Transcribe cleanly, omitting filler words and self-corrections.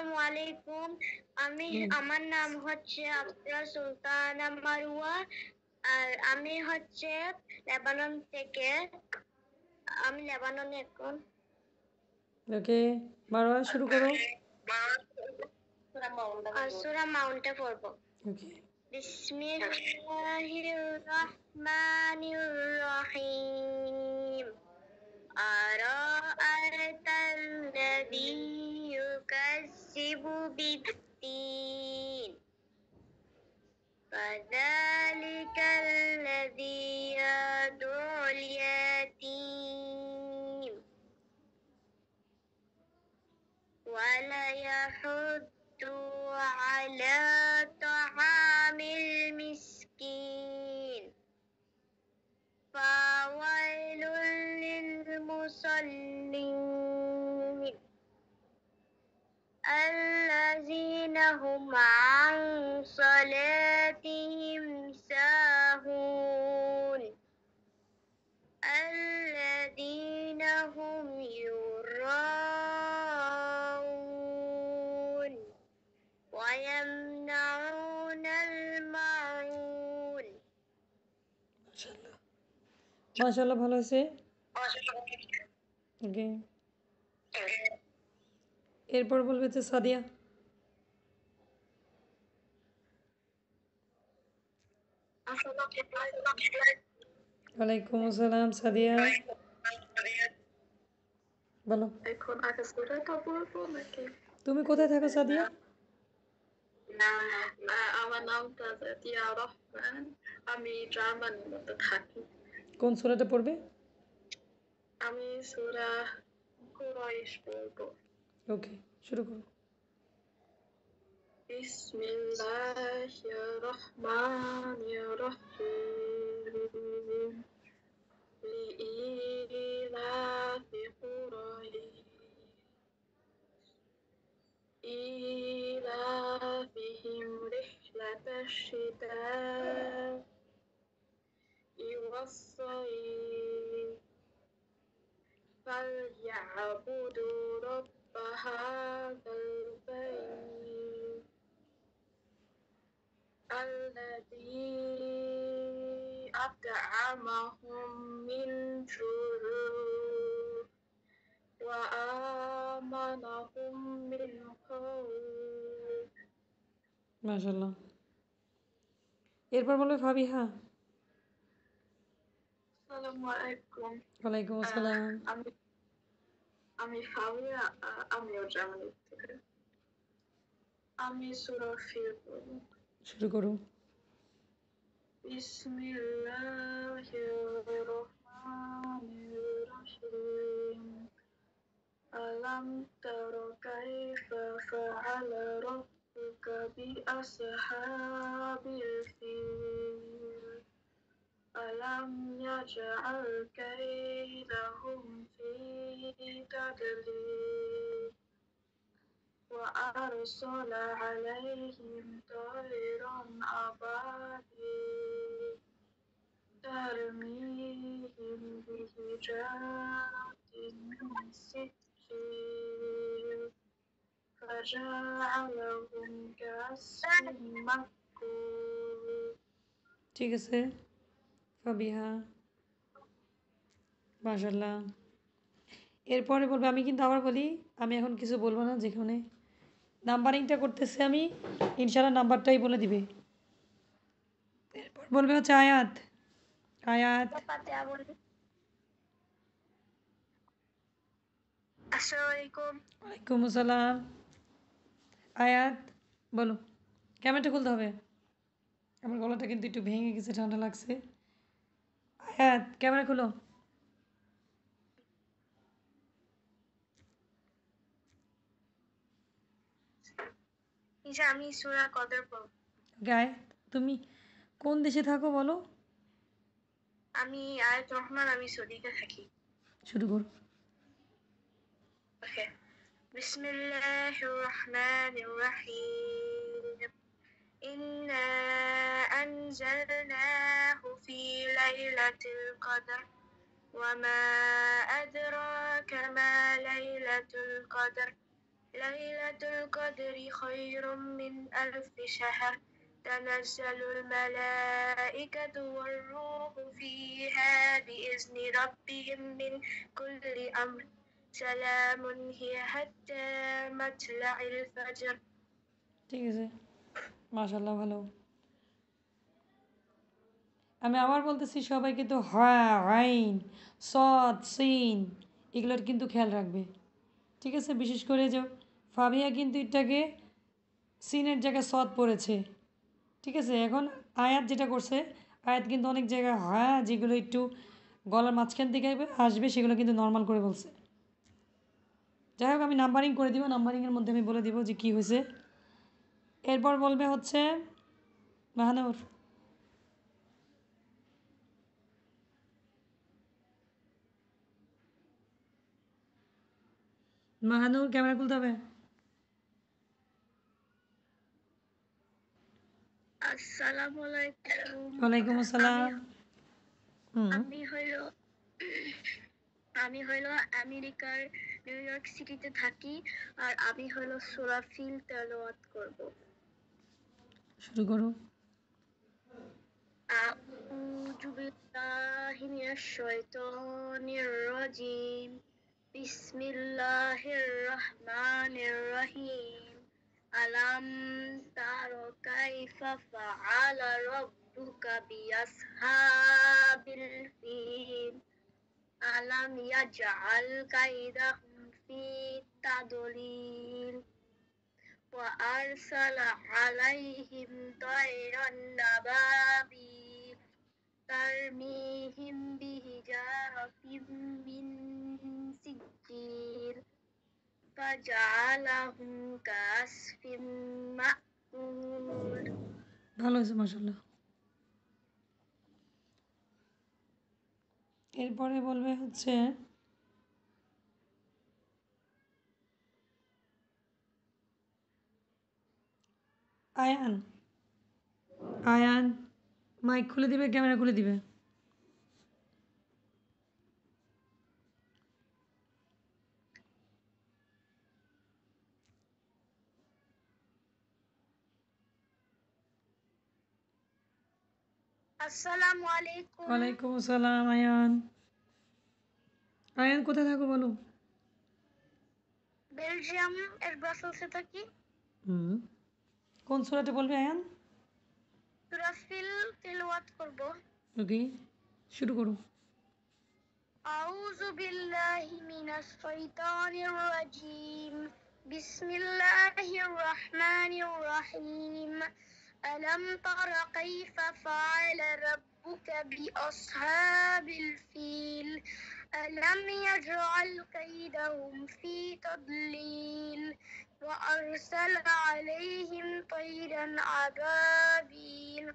আসসালামু আলাইকুম। আমার নাম হচ্ছে আফরা সুলতানা মারুয়া। আর আমি হচ্ছে লেবানন থেকে। আমি লেবাননে এখন। ওকে মারওয়া শুরু করো। সূরা মাউন্টে পড়বো। ওকে বিসমিল্লাহির রহমানির রহিম। আরাআইতাল লাযী ইউকাজ্জিবু বিদ্দীন ফাযালিকাল লাযী ইয়াদুল ইয়াতীম ওয়া লা ইয়াহুদ্দু আলা তাআমিল মিসকিন ফাওয়াইলুল লিল মুসাল্লিন الذين هم عن صلاتهم ساهون الذين هم يراءون ويمنعون الماعون মাশাআল্লাহ ভালো আছে। ওকে এরপর বলবে যে সাদিয়া। ওয়ালাইকুম আসসালাম সাদিয়া বলো। এখন আগে সূরাটা বলবো নাকি? তুমি কোথায় থাকো সাদিয়া? আমার নামটা জাতিয়া রহমান। আমি জার্মানির মধ্যে থাকি। কোন সূরাটা পড়বে? আমি সূরা কুরাইশ পড়বো। ওকে শুরু করো। বিসমিল্লাহির রহমানির রহিম লিইলাফি কুরাইশ إيلافهم رحلة الشتاء والصيف فليعبدوا رب هذا البيت الذي أطعمهم من جوع وآمنهم من خوف মাশাআল্লাহ এরপর বলবে ফাবিহা। আসসালামু আলাইকুম। ওয়ালাইকুম আসসালাম। আমি ফাবিয়া। আমিও জার্মানি থেকে। আমি সূরা ফিল পড়বো। শুরু করো। বিসমিল্লাহির রহমানির রহিম আলাম তারা কাইফা ফাআলা রাব্বুকা বিআসহাবিল ফিল ألم يجعل كيدهم في تدليل وأرسل عليهم طيرا أبابيل ترميهم بحجارة من سجيل فجعلهم كعصف مأكول ঠিক আছে ফাবিহা মাশাআল্লাহ। এরপরে বলবে আমি কিন্তু আবার বলি আমি এখন কিছু বলবো না, যেখানে নাম্বারিংটা করতেছে আমি ইনশাআল্লাহ নাম্বারটাই বলে দিবে। এরপর বলবে হচ্ছে আয়াত। আয়াত আসসালামু আলাইকুম। ওয়ালাইকুম আসসালাম। আয়াত বলো। ক্যামেরাটা খুলতে হবে, আমার গলাটা কিন্তু একটু ভেঙে গেছে, ঠান্ডা লাগছে। আয়াত ক্যামেরা খুলো। আমি সূরা কদর পড়ব। আয়াত তুমি কোন দেশে থাকো বলো? আমি আয়াত রহমান, আমি সৌদিতে থাকি। শুরু করো। ওকে বিসমিল্লাহির রহমানির রহিম إنا أنزلناه في ليلة القدر وما أدراك ما ليلة القدر ليلة القدر خير من ألف شهر تنزل الملائكة والروح فيها بإذن ربهم من كل أمر سلام هي حتى مطلع الفجر ঠিক আছে, মাশাআল্লাহ, ভালো। আমি আবার বলতেছি, সবাই কিন্তু হা, আইন, সদ, সিন এগুলোর কিন্তু খেয়াল রাখবে, ঠিক আছে? বিশেষ করে যে ফাবিয়া কিন্তু এটাকে সিনের জায়গায় সদ পড়েছে, ঠিক আছে? এখন আয়াত যেটা করছে, আয়াত কিন্তু অনেক জায়গায় হ্যাঁ যেগুলো একটু গলার মাঝখান থেকে আসবে সেগুলো কিন্তু নর্মাল করে বলছে। যাই হোক, আমি নাম্বারিং করে দিব, নাম্বারিংয়ের মধ্যে আমি বলে দিব যে কী হয়েছে। এরপর বলবে হচ্ছে মাহানুর। মাহানুর, ক্যামেরা খুলতে হবে। আসসালামু আলাইকুম। ওয়ালাইকুম আসসালাম। আমি হইল আমেরিকার নিউ ইয়র্ক সিটিতে থাকি, আর আমি হইল সূরা ফিল তেলাওয়াত করব। শুরু করো। আউযু বিল্লাহি মিনাশ শাইতানির রাজিম। বিসমিল্লাহির রহমানির রহিম। আলাম তারা কাইফা ফাআলা রাব্বুকা বিআসহাবিল ফিল। আলাম ইয়াজআল কাইদাহুম ফি তাদলিল ওয়া আরসালা আলাইহিম তায়রান নাবাবিল তারমিহিম বিহিজারাতিম মিন সিজ্জিল ফাজআলাহুম কাসফিম মাকুল। ভালো হয়েছে, মাশাআল্লাহ। এরপরে বলবে হচ্ছে আয়ান। আয়ান মাইক খুলে দিবে, ক্যামেরা খুলে দিবে। আসসালামু আলাইকুম। ওয়ালাইকুম আসসালাম। আয়ান, আয়ান কোথায় থাকো বলো? বেলজিয়াম এর ব্রাসেলসে থাকি। কোন সূরাটা বলবে আয়ান? সূরা ফিল তেলাওয়াত করব। ওকে, শুরু করো। আউযু বিল্লাহি মিনাশ শাইতানির রাজিম। বিসমিল্লাহির রহমানির রহিম। আলাম তারা কাইফা ফাআলা রাব্বুকা বিআসহাবিল ফিল। ألم يجعل كيدهم في تضليل وأرسل عليهم طيرا أبابيل